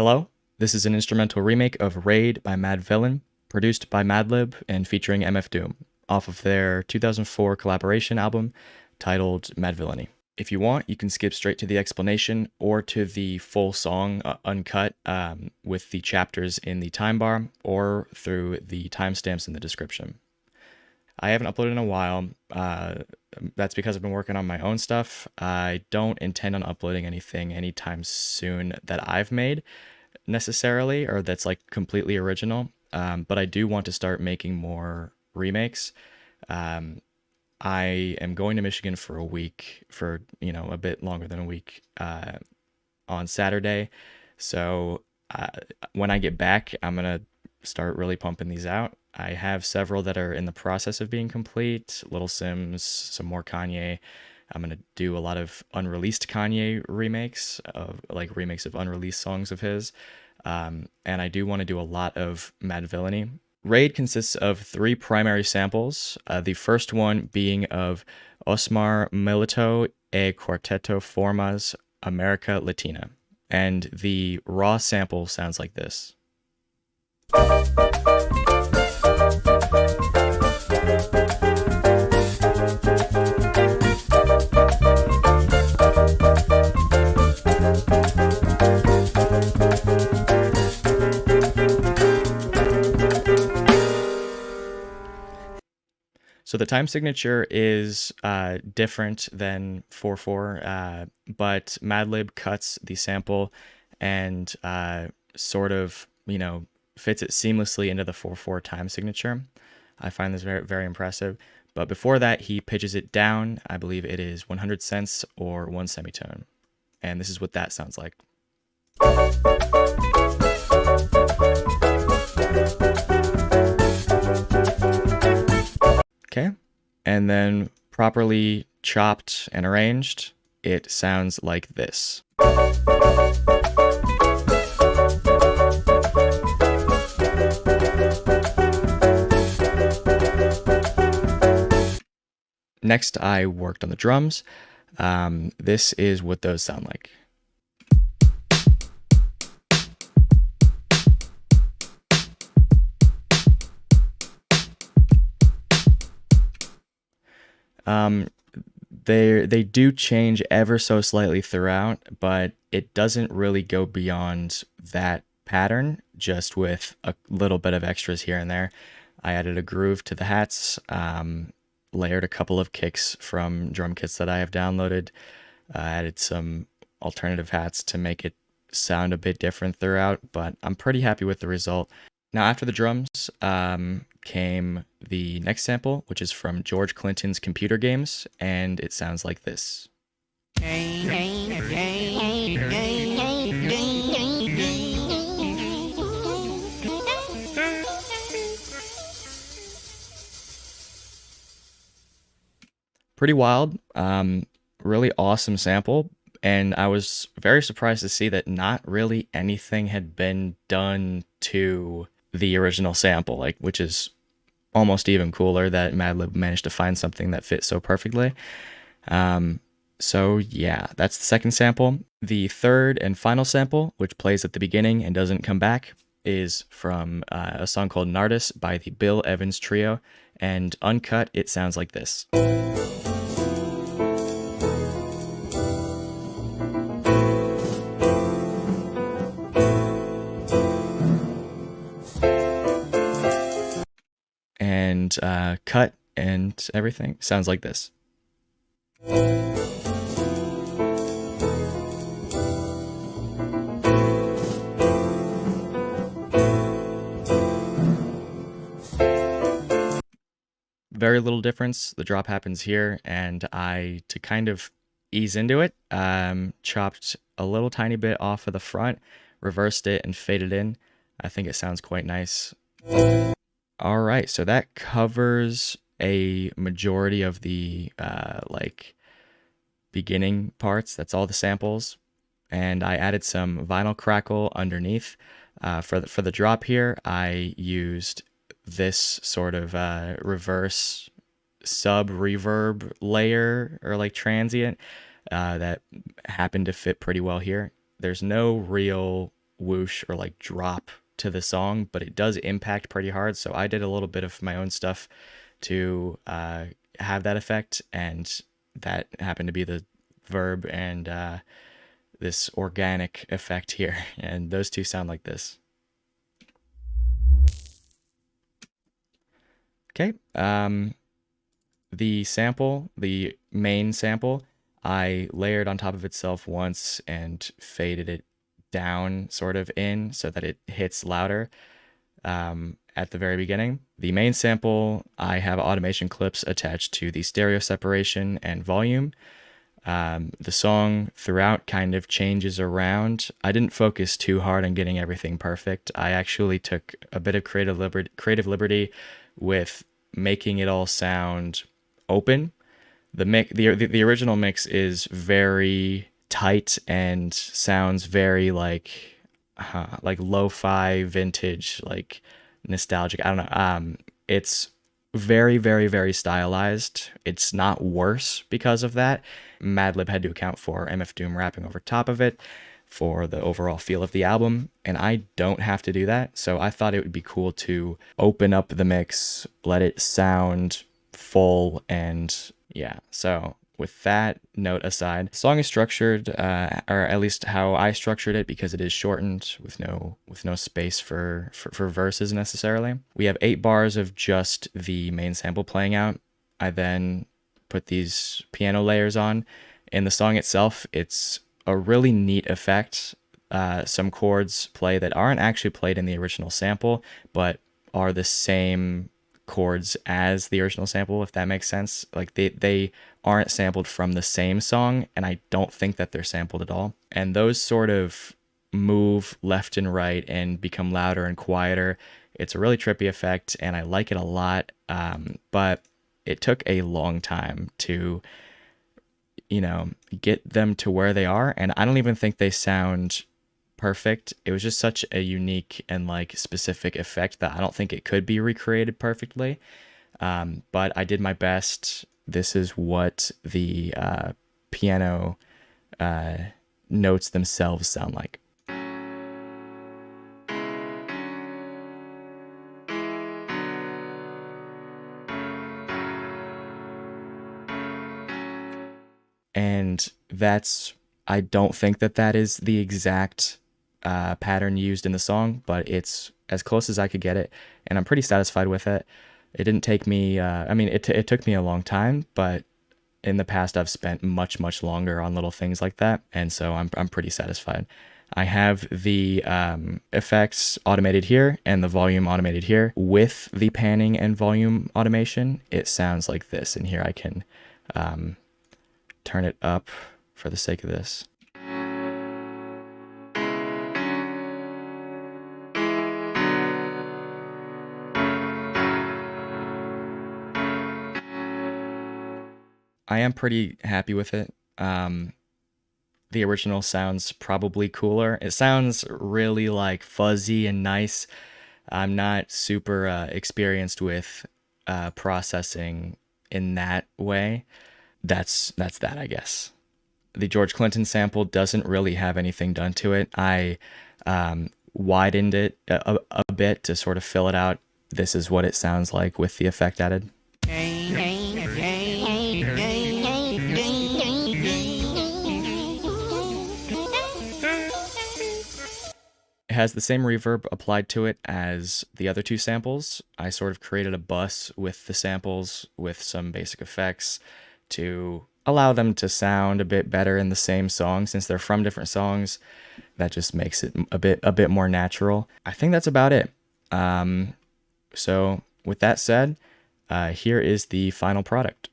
Hello, this is an instrumental remake of Raid by Madvillain, produced by Madlib and featuring MF Doom, off of their 2004 collaboration album titled Madvillainy. If you want, you can skip straight to the explanation or to the full song uncut with the chapters in the time bar or through the timestamps in the description. I haven't uploaded in a while. That's because I've been working on my own stuff. I don't intend on uploading anything anytime soon that I've made necessarily, or that's like completely original. But I do want to start making more remakes. I am going to Michigan for a week, for a bit longer than a week, on Saturday. So when I get back, I'm gonna start really pumping these out. I have several that are in the process of being complete. Little Sims, some more Kanye. I'm gonna do a lot of unreleased Kanye remakes, of like remakes of unreleased songs of his. And I do want to do a lot of Madvillainy. Raid consists of 3 primary samples. The first one being of Osmar Milito e Quarteto Formas America Latina. And the raw sample sounds like this. So the time signature is different than 4/4, but Madlib cuts the sample and sort of, fits it seamlessly into the 4/4 time signature. I find this very, very impressive. But before that, he pitches it down. I believe it is 100 cents or 1 semitone. And this is what that sounds like. Okay, and then properly chopped and arranged, it sounds like this. Next, I worked on the drums. This is what those sound like. They do change ever so slightly throughout, but it doesn't really go beyond that pattern, just with a little bit of extras here and there. I added a groove to the hats, layered a couple of kicks from drum kits that I have downloaded, added some alternative hats to make it sound a bit different throughout, but I'm pretty happy with the result. Now, after the drums came the next sample, which is from George Clinton's Computer Games, and it sounds like this. Pretty wild, really awesome sample, and I was very surprised to see that not really anything had been done to the original sample, which is almost even cooler that Madlib managed to find something that fit so perfectly. So yeah, that's the second sample. The third and final sample, which plays at the beginning and doesn't come back, is from a song called Nardis by the Bill Evans Trio, and uncut, it sounds like this. And cut and everything sounds like this. Very little difference. The drop happens here, and to kind of ease into it, chopped a little tiny bit off of the front, reversed it, and faded in. I think it sounds quite nice. All right, so that covers a majority of the beginning parts. That's all the samples, and I added some vinyl crackle underneath. For the drop here, I used this sort of reverse sub reverb layer, or transient, that happened to fit pretty well here. There's no real whoosh or like drop to the song, but it does impact pretty hard. So I did a little bit of my own stuff to have that effect, and that happened to be the verb and this organic effect here. And those two sound like this. Okay. The sample, the main sample, I layered on top of itself once and faded it down sort of in so that it hits louder at the very beginning. The main sample, I have automation clips attached to the stereo separation and volume. The song throughout kind of changes around. I didn't focus too hard on getting everything perfect. I actually took a bit of creative liberty with making it all sound open. The original mix is very tight and sounds very like lo-fi vintage, like nostalgic. I don't know. It's very, very, very stylized. It's not worse because of that. Madlib had to account for MF Doom rapping over top of it for the overall feel of the album, and I don't have to do that. So I thought it would be cool to open up the mix, let it sound full, and yeah. So with that note aside, the song is structured, or at least how I structured it, because it is shortened with no space for verses necessarily. We have 8 bars of just the main sample playing out. I then put these piano layers on. In the song itself, it's a really neat effect. Some chords play that aren't actually played in the original sample, but are the same chords as the original sample, if that makes sense. Like they aren't sampled from the same song, and I don't think that they're sampled at all. And those sort of move left and right and become louder and quieter. It's a really trippy effect, and I like it a lot. But it took a long time to, get them to where they are, and I don't even think they sound perfect. It was just such a unique and like specific effect that I don't think it could be recreated perfectly. But I did my best. This is what the piano notes themselves sound like. And I don't think that is the exact pattern used in the song, but it's as close as I could get it, and I'm pretty satisfied with it. It didn't take me, it took me a long time, but in the past I've spent much longer on little things like that, and so I'm pretty satisfied. I have the effects automated here and the volume automated here. With the panning and volume automation, it sounds like this, and here I can turn it up for the sake of this. I am pretty happy with it. The original sounds probably cooler. It sounds really like fuzzy and nice. I'm not super experienced with processing in that way. That's that, I guess. The George Clinton sample doesn't really have anything done to it. I widened it a bit to sort of fill it out. This is what it sounds like with the effect added. It has the same reverb applied to it as the other 2 samples. I sort of created a bus with the samples with some basic effects to allow them to sound a bit better in the same song. Since they're from different songs, that just makes it a bit more natural. I think that's about it. So with that said, here is the final product.